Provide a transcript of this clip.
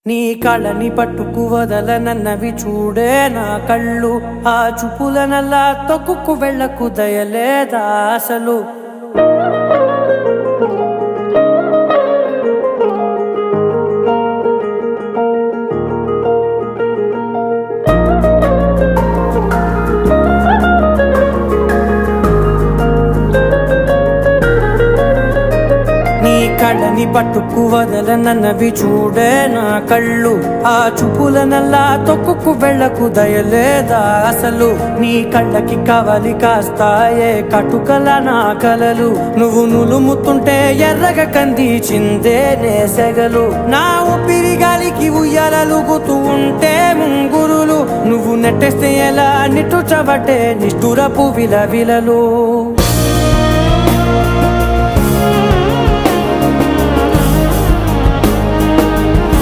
నీ కళ్ళని పట్టుకు వదలనన్నవి చూడే నా కళ్ళు, ఆ చూపులనల్లా తొక్కుకు వెళ్ళకు దయలేదా అసలు. కళ్ళని పట్టుకు వదలనన్నవి చూడే నా కళ్ళు, ఆ చూపులనల్లా తొక్కుకు వెళ్ళకు దయలేదా అసలు. నీ కళ్ళకి కవలి కాస్తాయే కటుకల నా కలలు, నువ్వు నులుముతుంటే ఎర్రగ కందిచిందే నేసెగలు. నా ఊపిరి గాలికి ఉయ్యాలలుగుతూ ఉంటే ముంగురులు, నువ్వు నెట్టేస్తే ఎలా నిట్టుచబట్టే నిష్ఠురపు విలవిలలు.